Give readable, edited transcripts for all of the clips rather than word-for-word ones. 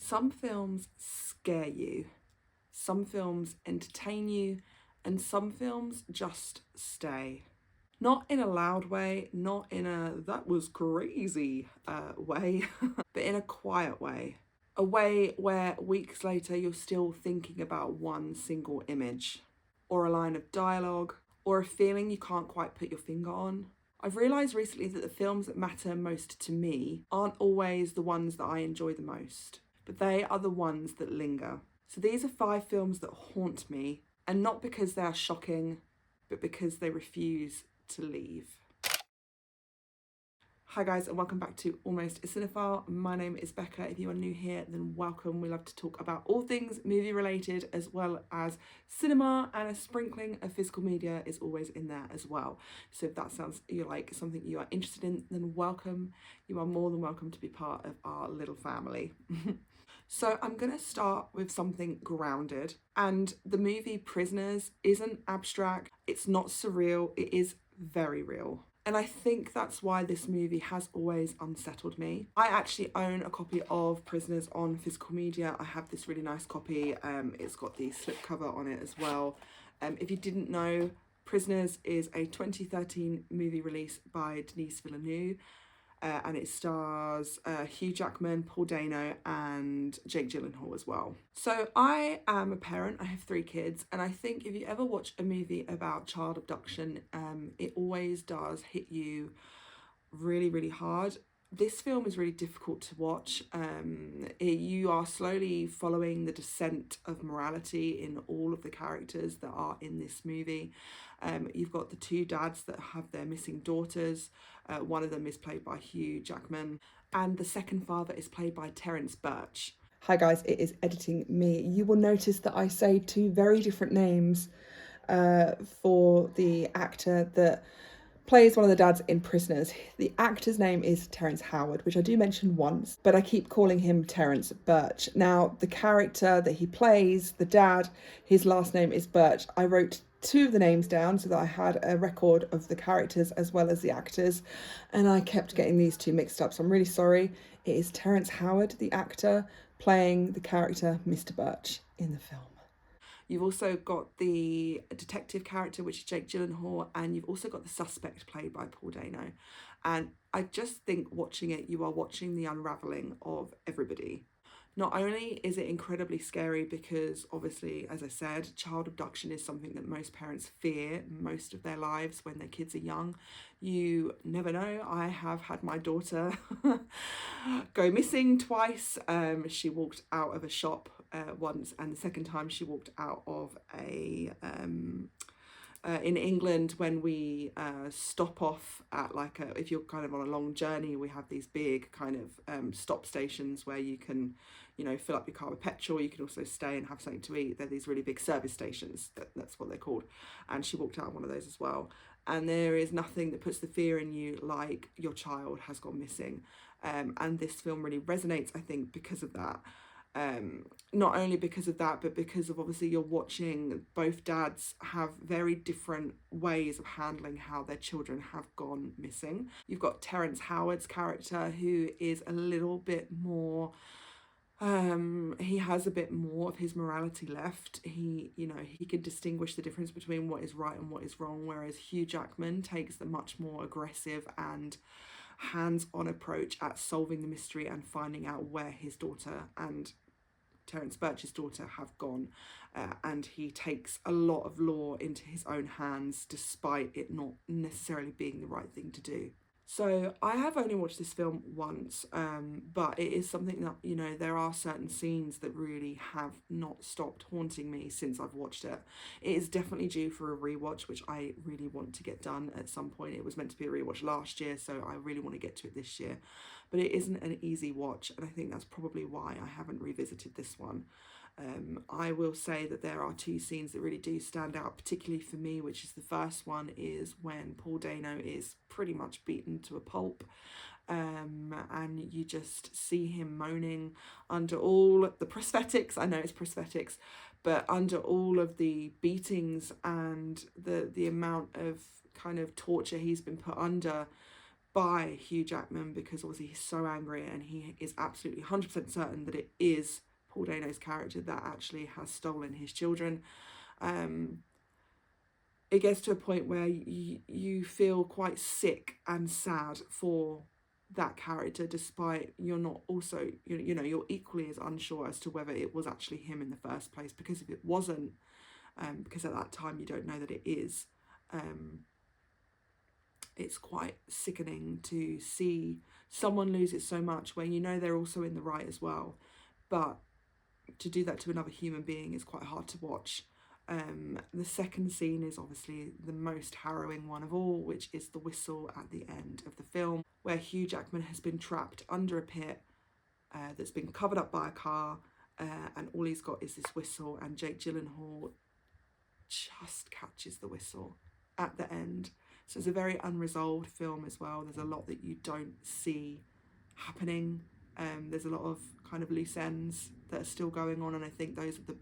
Some films scare you, some films entertain you, and some films just stay. Not in a loud way, not in a that was crazy way, but in a quiet way. A way where weeks later you're still thinking about one single image, or a line of dialogue, or a feeling you can't quite put your finger on. I've realised recently that the films that matter most to me aren't always the ones that I enjoy the most, but they are the ones that linger. So these are 5 films that haunt me, and not because they are shocking, but because they refuse to leave. Hi guys, and welcome back to Almost a Cinephile. My name is Becca. If you are new here, then welcome. We love to talk about all things movie related, as well as cinema, and a sprinkling of physical media is always in there as well. So if that sounds like something you are interested in, then welcome. You are more than welcome to be part of our little family. So I'm going to start with something grounded, and the movie Prisoners isn't abstract, it's not surreal, it is very real. And I think that's why this movie has always unsettled me. I actually own a copy of Prisoners on physical media. I have this really nice copy. It's got the slipcover on it as well. If you didn't know, Prisoners is a 2013 movie release by Denis Villeneuve. And it stars Hugh Jackman, Paul Dano, and Jake Gyllenhaal as well. So I am a parent, I have 3 kids, and I think if you ever watch a movie about child abduction, it always does hit you really, really hard. This film is really difficult to watch. You are slowly following the descent of morality in all of the characters that are in this movie. You've got the 2 dads that have their missing daughters. One of them is played by Hugh Jackman, and the second father is played by Terence Birch. Hi guys, it is editing me. You will notice that I say 2 very different names for the actor that plays one of the dads in Prisoners. The actor's name is Terrence Howard, which I do mention once, but I keep calling him Terence Birch. Now, the character that he plays, the dad, his last name is Birch. I wrote 2 of the names down so that I had a record of the characters as well as the actors, and I kept getting these 2 mixed up, so I'm really sorry. It is Terrence Howard, the actor, playing the character Mr. Birch in the film. You've also got the detective character, which is Jake Gyllenhaal, and you've also got the suspect played by Paul Dano. And I just think watching it, you are watching the unravelling of everybody. Not only is it incredibly scary because obviously, as I said, child abduction is something that most parents fear most of their lives when their kids are young. You never know. I have had my daughter go missing twice. She walked out of a shop once, and the second time she walked out of a in England, when we stop off at if you're kind of on a long journey, we have these big kind of stop stations where you can, fill up your car with petrol. You can also stay and have something to eat. They're these really big service stations. That's what they're called. And she walked out of one of those as well. And there is nothing that puts the fear in you like your child has gone missing. And this film really resonates, I think, because of that. Not only because of that, but because of obviously you're watching both dads have very different ways of handling how their children have gone missing. You've got Terrence Howard's character, who is a little bit more he has a bit more of his morality left. He can distinguish the difference between what is right and what is wrong, whereas Hugh Jackman takes the much more aggressive and hands-on approach at solving the mystery and finding out where his daughter and Terence Birch's daughter have gone, and he takes a lot of law into his own hands despite it not necessarily being the right thing to do. So I have only watched this film once, but it is something that, there are certain scenes that really have not stopped haunting me since I've watched it. It is definitely due for a rewatch, which I really want to get done at some point. It was meant to be a rewatch last year, so I really want to get to it this year. But it isn't an easy watch, and I think that's probably why I haven't revisited this one. I will say that there are 2 scenes that really do stand out, particularly for me, which is the first one is when Paul Dano is pretty much beaten to a pulp, and you just see him moaning under all the prosthetics. I know it's prosthetics, but under all of the beatings and the amount of kind of torture he's been put under, by Hugh Jackman, because obviously he's so angry and he is absolutely 100% certain that it is Paul Dano's character that actually has stolen his children. It gets to a point where you feel quite sick and sad for that character, despite you're not also, you're equally as unsure as to whether it was actually him in the first place, because if it wasn't, because at that time you don't know that it is, it's quite sickening to see someone lose it so much when you know they're also in the right as well. But to do that to another human being is quite hard to watch. The second scene is obviously the most harrowing one of all, which is the whistle at the end of the film, where Hugh Jackman has been trapped under a pit that's been covered up by a car, and all he's got is this whistle, and Jake Gyllenhaal just catches the whistle at the end. So it's a very unresolved film as well. There's a lot that you don't see happening. There's a lot of kind of loose ends that are still going on, and I think those are the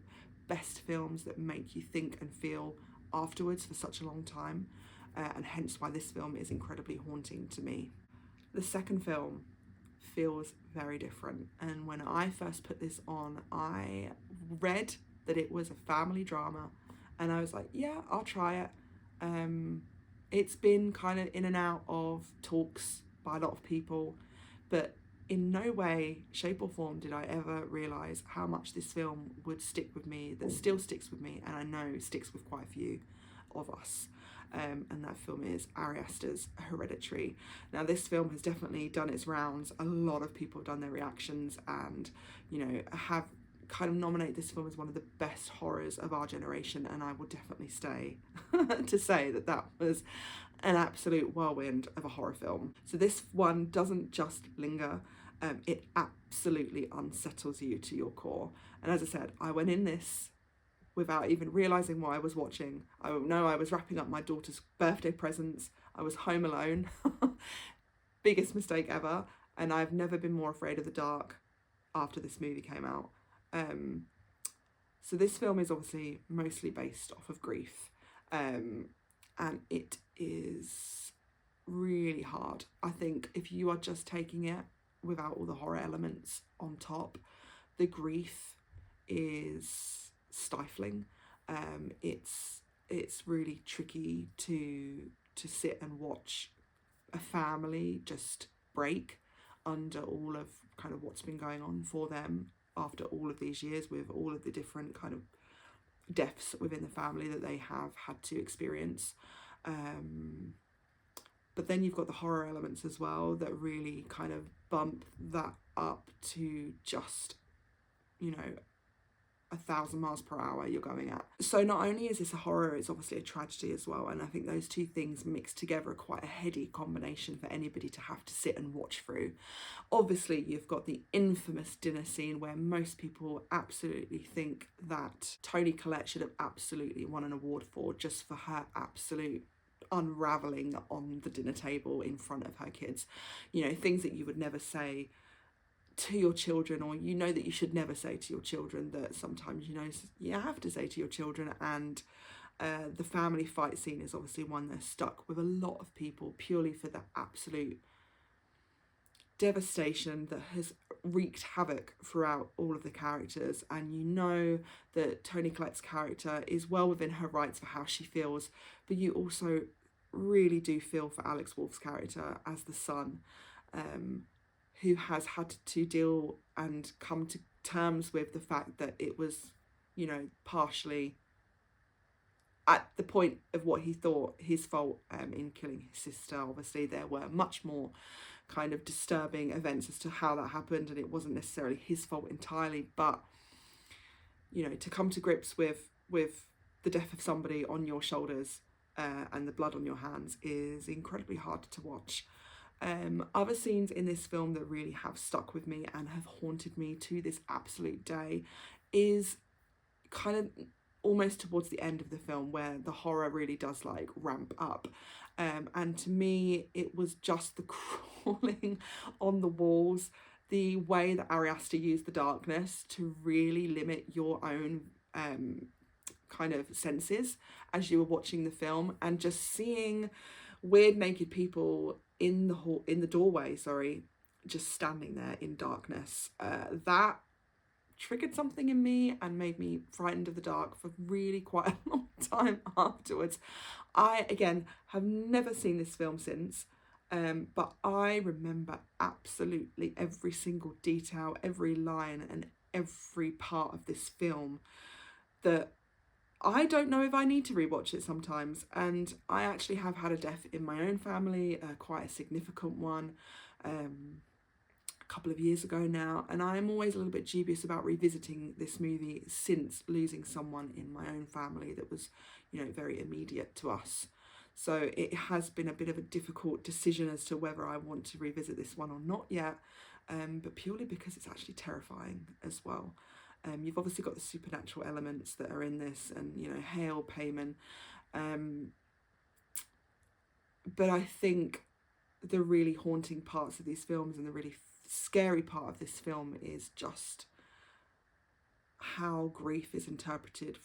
best films that make you think and feel afterwards for such a long time, and hence why this film is incredibly haunting to me. The second film feels very different, and when I first put this on, I read that it was a family drama, and I was like, yeah, I'll try it. It's been kind of in and out of talks by a lot of people, but in no way, shape or form did I ever realise how much this film would stick with me, that still sticks with me, and I know sticks with quite a few of us. And that film is Ari Aster's Hereditary. Now, this film has definitely done its rounds. A lot of people have done their reactions and, have kind of nominate this film as one of the best horrors of our generation, and I will definitely stay to say that that was an absolute whirlwind of a horror film. So this one doesn't just linger, it absolutely unsettles you to your core. And as I said, I went in this without even realising what I was watching. I know I was wrapping up my daughter's birthday presents. I was home alone. Biggest mistake ever. And I've never been more afraid of the dark after this movie came out. So this film is obviously mostly based off of grief. And it is really hard. I think if you are just taking it without all the horror elements on top, the grief is stifling. It's really tricky to sit and watch a family just break under all of kind of what's been going on for them after all of these years, with all of the different kind of deaths within the family that they have had to experience. But then you've got the horror elements as well that really kind of bump that up to just, 1,000 miles per hour you're going at. So not only is this a horror, it's obviously a tragedy as well. And I think those two things mixed together are quite a heady combination for anybody to have to sit and watch through. Obviously, you've got the infamous dinner scene where most people absolutely think that Toni Collette should have absolutely won an award for, just for her absolute unraveling on the dinner table in front of her kids. Things that you would never say to your children, or that you should never say to your children, that sometimes you have to say to your children. And the family fight scene is obviously one that's stuck with a lot of people purely for the absolute devastation that has wreaked havoc throughout all of the characters. And that Toni Collette's character is well within her rights for how she feels, but you also really do feel for Alex Wolff's character as the son, who has had to deal and come to terms with the fact that it was, partially at the point of what he thought his fault in killing his sister. Obviously, there were much more kind of disturbing events as to how that happened, and it wasn't necessarily his fault entirely. But, to come to grips with the death of somebody on your shoulders and the blood on your hands is incredibly hard to watch. Other scenes in this film that really have stuck with me and have haunted me to this absolute day is kind of almost towards the end of the film, where the horror really does ramp up. And to me, it was just the crawling on the walls, the way that Ari Aster used the darkness to really limit your own kind of senses as you were watching the film, and just seeing weird naked people in the hall, in the doorway, sorry, just standing there in darkness. That triggered something in me and made me frightened of the dark for really quite a long time afterwards. I, again, have never seen this film since, but I remember absolutely every single detail, every line and every part of this film that I don't know if I need to rewatch it sometimes. And I actually have had a death in my own family, quite a significant one, a couple of years ago now, and I'm always a little bit dubious about revisiting this movie since losing someone in my own family that was, very immediate to us. So it has been a bit of a difficult decision as to whether I want to revisit this one or not yet, but purely because it's actually terrifying as well. You've obviously got the supernatural elements that are in this, and hail payment, but I think the really haunting parts of these films and the really scary part of this film is just how grief is interpreted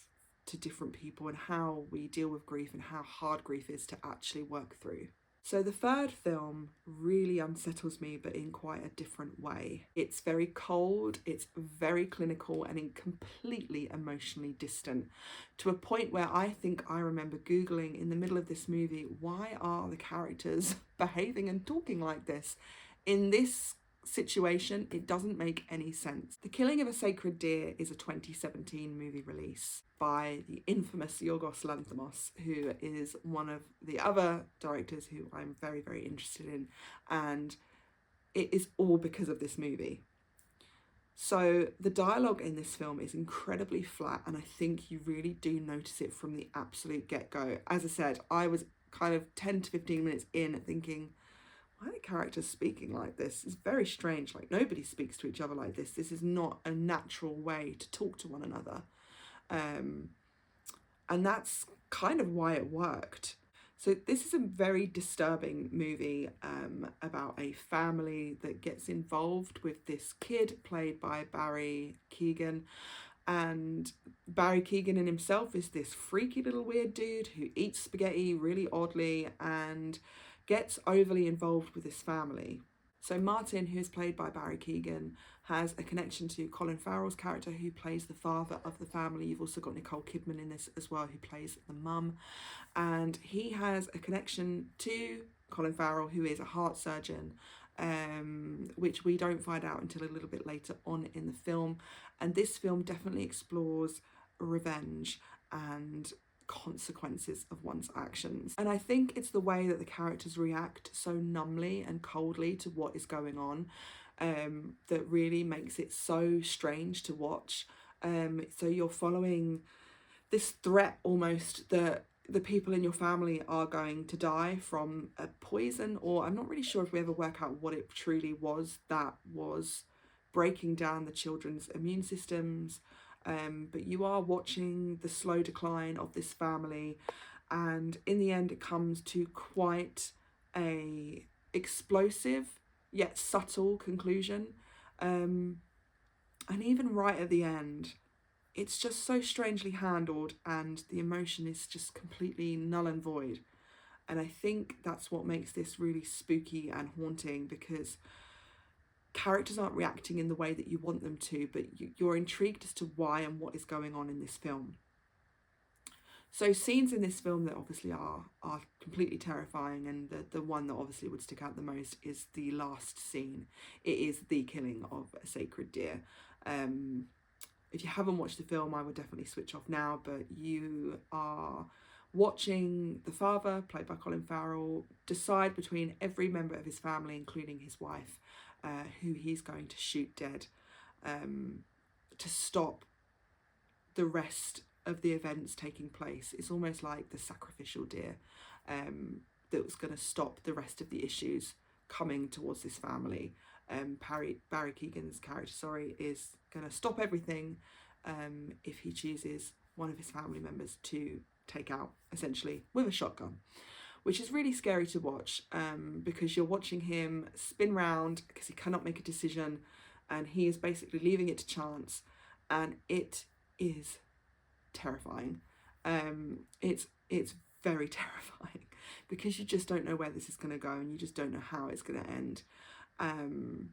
to different people and how we deal with grief and how hard grief is to actually work through. So the third film really unsettles me, but in quite a different way. It's very cold, it's very clinical, and completely emotionally distant, to a point where I think I remember Googling in the middle of this movie, why are the characters behaving and talking like this? In this situation, it doesn't make any sense. The Killing of a Sacred Deer is a 2017 movie release by the infamous Yorgos Lanthimos, who is one of the other directors who I'm very, very interested in, and it is all because of this movie. So the dialogue in this film is incredibly flat, and I think you really do notice it from the absolute get-go. As I said, I was kind of 10 to 15 minutes in thinking, why are the characters speaking like this? It's very strange. Like, nobody speaks to each other like this. This is not a natural way to talk to one another. And that's kind of why it worked. So this is a very disturbing movie about a family that gets involved with this kid played by Barry Keoghan. And Barry Keoghan in himself is this freaky little weird dude who eats spaghetti really oddly and gets overly involved with his family. So Martin, who is played by Barry Keoghan, has a connection to Colin Farrell's character, who plays the father of the family. You've also got Nicole Kidman in this as well, who plays the mum. And he has a connection to Colin Farrell, who is a heart surgeon, which we don't find out until a little bit later on in the film. And this film definitely explores revenge and consequences of one's actions. And I think it's the way that the characters react so numbly and coldly to what is going on that really makes it so strange to watch. So you're following this threat almost that the people in your family are going to die from a poison, or I'm not really sure if we ever work out what it truly was that was breaking down the children's immune systems. But you are watching the slow decline of this family, and in the end it comes to quite a explosive yet subtle conclusion. And even right at the end, it's just so strangely handled, and the emotion is just completely null and void. And I think that's what makes this really spooky and haunting, because characters aren't reacting in the way that you want them to, but you're intrigued as to why and what is going on in this film. So scenes in this film that obviously are completely terrifying, and the one that obviously would stick out the most is the last scene. It is the killing of a sacred deer. If you haven't watched the film, I would definitely switch off now, but you are watching the father, played by Colin Farrell, decide between every member of his family, including his wife, who he's going to shoot dead, to stop the rest of the events taking place. It's almost like the sacrificial deer that was going to stop the rest of the issues coming towards this family. Barry Keoghan's character, is going to stop everything if he chooses one of his family members to take out, essentially, with a shotgun, which is really scary to watch, because you're watching him spin round because he cannot make a decision, and he is basically leaving it to chance, and it is terrifying. It's very terrifying. because you just don't know where this is going to go and you just don't know how it's going to end. And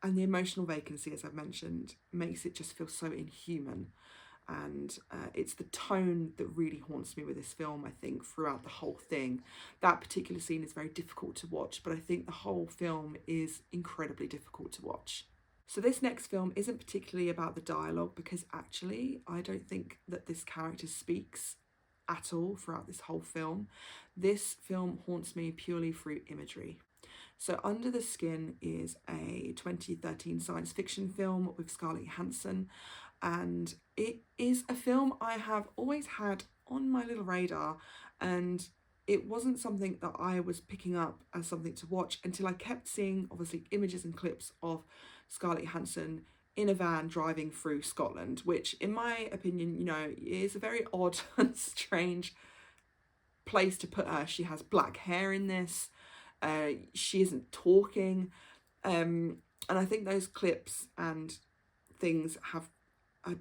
the emotional vacancy, as I've mentioned, makes it just feel so inhuman. And it's the tone that really haunts me with this film, I think, throughout the whole thing. That particular scene is very difficult to watch, but I think the whole film is incredibly difficult to watch. So this next film isn't particularly about the dialogue, because actually I don't think that this character speaks at all throughout this whole film. This film haunts me purely through imagery. So Under the Skin is a 2013 science fiction film with Scarlett Johansson, and it is a film I have always had on my little radar, and it wasn't something that I was picking up as something to watch until I kept seeing, obviously, images and clips of Scarlett Johansson in a van driving through Scotland, which in my opinion, you know, is a very odd and strange place to put her. She has black hair in this. She isn't talking. And I think those clips and things have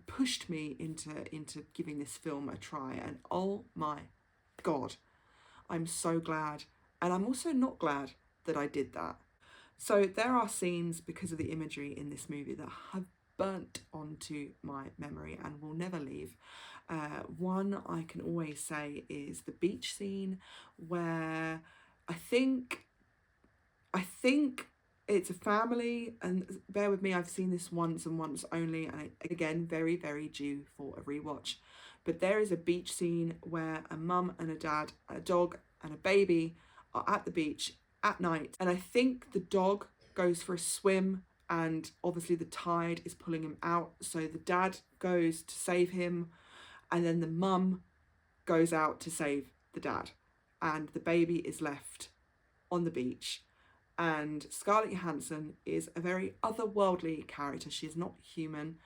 pushed me into giving this film a try. And oh my God, I'm so glad. And I'm also not glad that I did that. So there are scenes, because of the imagery in this movie, that have burnt onto my memory and will never leave. One I can always say is the beach scene, where I think it's a family, and bear with me, I've seen this once and once only, and again, very, very due for a rewatch. But there is a beach scene where a mum and a dad, a dog and a baby are at the beach at night, and I think the dog goes for a swim, and obviously the tide is pulling him out, so the dad goes to save him, and then the mum goes out to save the dad, and the baby is left on the beach. And Scarlett Johansson is a very otherworldly character. She is not human.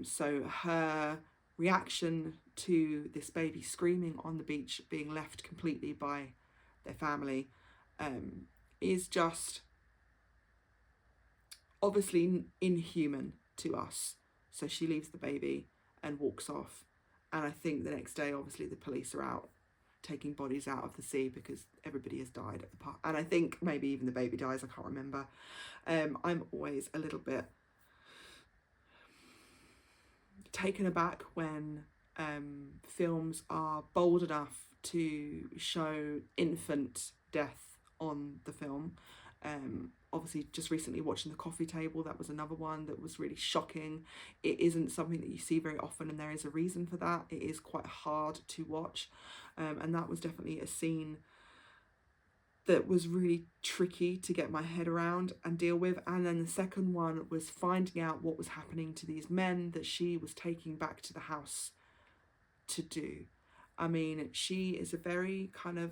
So her reaction to this baby screaming on the beach, being left completely by their family, is just obviously inhuman to us. So she leaves the baby and walks off. And I think the next day, obviously, the police are out taking bodies out of the sea because everybody has died at the park, and I think maybe even the baby dies, I can't remember. I'm always a little bit taken aback when films are bold enough to show infant death on the film. Obviously, just recently watching The Coffee Table, that was another one that was really shocking. It isn't something that you see very often, and there is a reason for that. It is quite hard to watch, and that was definitely a scene that was really tricky to get my head around and deal with. And then the second one was finding out what was happening to these men that she was taking back to the house to do. I mean, she is a very kind of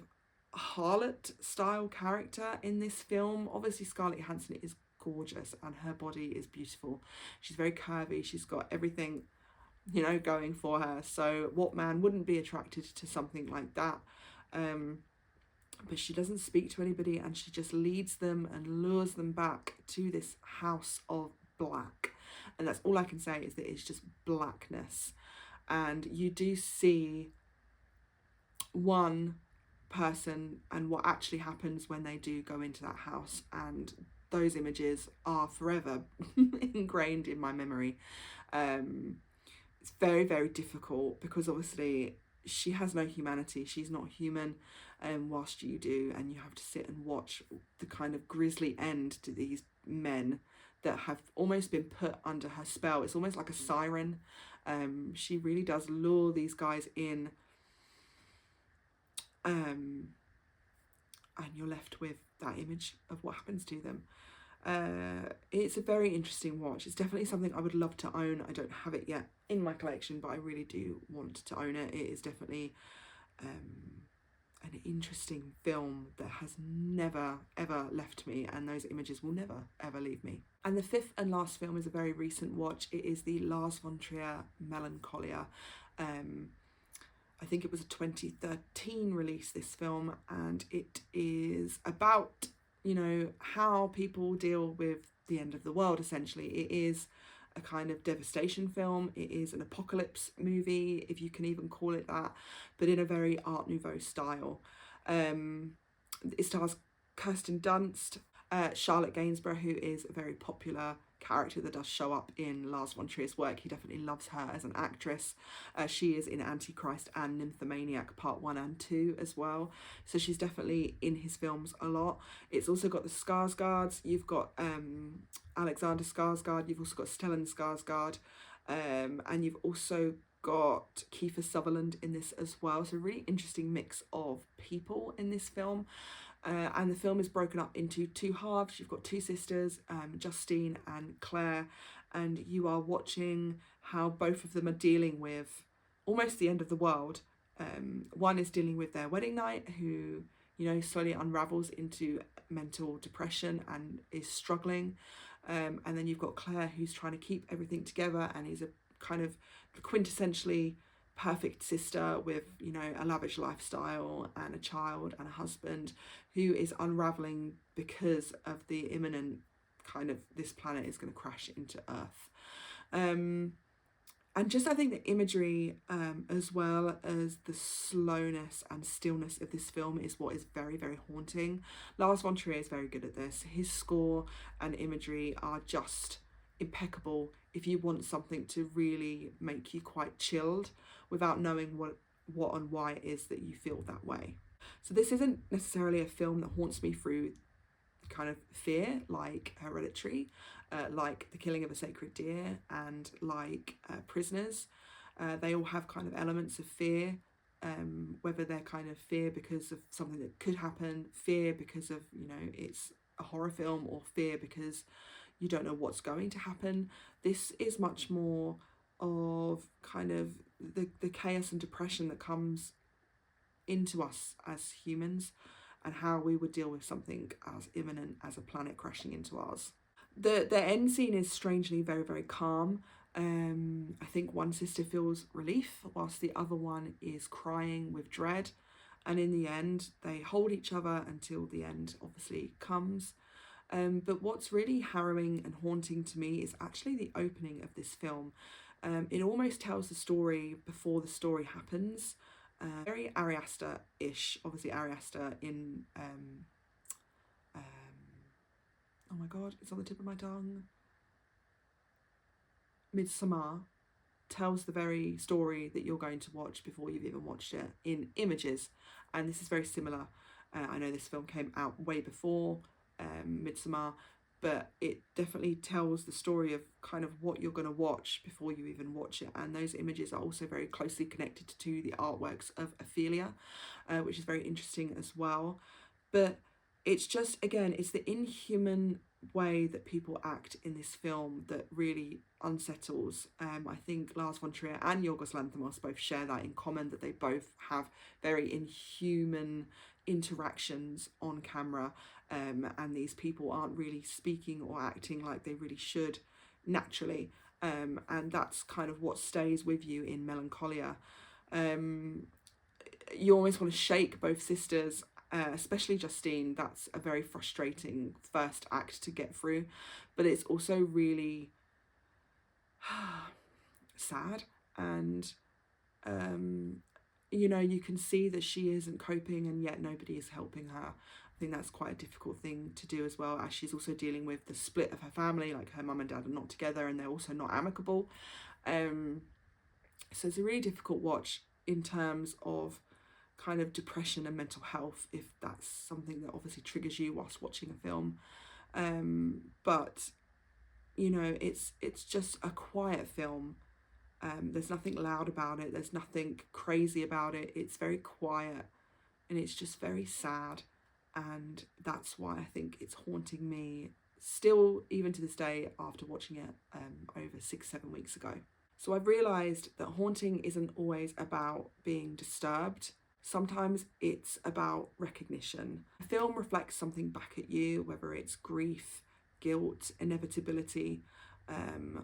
harlot style character in this film. Obviously Scarlett Johansson is gorgeous and her body is beautiful. She's very curvy. She's got everything, you know, going for her. So what man wouldn't be attracted to something like that? But she doesn't speak to anybody, and she just leads them and lures them back to this house of black. And that's all I can say, is that it's just blackness. And you do see one person and what actually happens when they do go into that house, and those images are forever ingrained in my memory. It's very, very difficult because obviously she has no humanity. She's not human, whilst you do, and you have to sit and watch the kind of grisly end to these men that have almost been put under her spell. It's almost like a siren. She really does lure these guys in, and you're left with that image of what happens to them. It's a very interesting watch. It's definitely something I would love to own. I don't have it yet in my collection, but I really do want to own it. It is definitely an interesting film that has never ever left me, and those images will never ever leave me. And the fifth and last film is a very recent watch. It is the Lars von Trier Melancholia. I think it was a 2013 release, this film, and it is about, you know, how people deal with the end of the world, essentially. It is a kind of devastation film. It is an apocalypse movie, if you can even call it that, but in a very Art Nouveau style. It stars Kirsten Dunst, Charlotte Gainsborough, who is a very popular character that does show up in Lars von Trier's work. He definitely loves her as an actress. She is in Antichrist and Nymphomaniac Part 1 and 2 as well. So she's definitely in his films a lot. It's also got the Skarsgårds. You've got Alexander Skarsgård. You've also got Stellan Skarsgård. And you've also got Kiefer Sutherland in this as well. So a really interesting mix of people in this film. And the film is broken up into two halves. You've got two sisters, Justine and Claire, and you are watching how both of them are dealing with almost the end of the world. One is dealing with their wedding night, who, you know, slowly unravels into mental depression and is struggling. And then you've got Claire, who's trying to keep everything together and is a kind of quintessentially perfect sister with, you know, a lavish lifestyle and a child and a husband, who is unraveling because of the imminent kind of, this planet is going to crash into Earth. And just, I think the imagery, as well as the slowness and stillness of this film, is what is very, very haunting. Lars von Trier is very good at this. His score and imagery are just impeccable if you want something to really make you quite chilled without knowing what and why it is that you feel that way. So this isn't necessarily a film that haunts me through kind of fear, like Hereditary, like The Killing of a Sacred Deer, and like Prisoners. They all have kind of elements of fear, whether they're kind of fear because of something that could happen, fear because of, you know, it's a horror film, or fear because you don't know what's going to happen. This is much more of kind of the chaos and depression that comes into us as humans, and how we would deal with something as imminent as a planet crashing into ours. The end scene is strangely very, very calm. I think one sister feels relief whilst the other one is crying with dread, and in the end they hold each other until the end obviously comes. But what's really harrowing and haunting to me is actually the opening of this film. It almost tells the story before the story happens. Very Ari Aster-ish. Obviously Ari Aster in, oh my god, it's on the tip of my tongue. Midsommar tells the very story that you're going to watch before you've even watched it in images. And this is very similar. I know this film came out way before Midsommar, but it definitely tells the story of kind of what you're going to watch before you even watch it. And those images are also very closely connected to the artworks of Ophelia, which is very interesting as well. But it's just, again, it's the inhuman way that people act in this film that really unsettles. I think Lars von Trier and Yorgos Lanthimos both share that in common, that they both have very inhuman interactions on camera, and these people aren't really speaking or acting like they really should naturally, and that's kind of what stays with you in Melancholia. You almost want to shake both sisters, especially Justine. That's a very frustrating first act to get through, but it's also really sad, and you know, you can see that she isn't coping, and yet nobody is helping her. I think that's quite a difficult thing to do as well, as she's also dealing with the split of her family. Like, her mum and dad are not together, and they're also not amicable. So it's a really difficult watch in terms of kind of depression and mental health, if that's something that obviously triggers you whilst watching a film. But you know, it's just a quiet film. There's nothing loud about it, there's nothing crazy about it. It's very quiet, and it's just very sad, and that's why I think it's haunting me still, even to this day, after watching it over 6-7 weeks ago. So I've realised that haunting isn't always about being disturbed. Sometimes it's about recognition. A film reflects something back at you, whether it's grief, guilt, inevitability,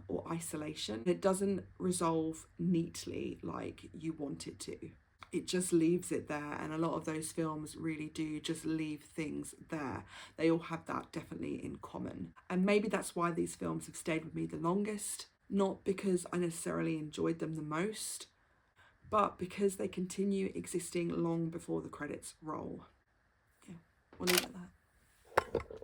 or isolation. It doesn't resolve neatly like you want it to. It just leaves it there, and a lot of those films really do just leave things there. They all have that definitely in common. And maybe that's why these films have stayed with me the longest. not because I necessarily enjoyed them the most, but because they continue existing long before the credits roll. Yeah, we'll leave it at that.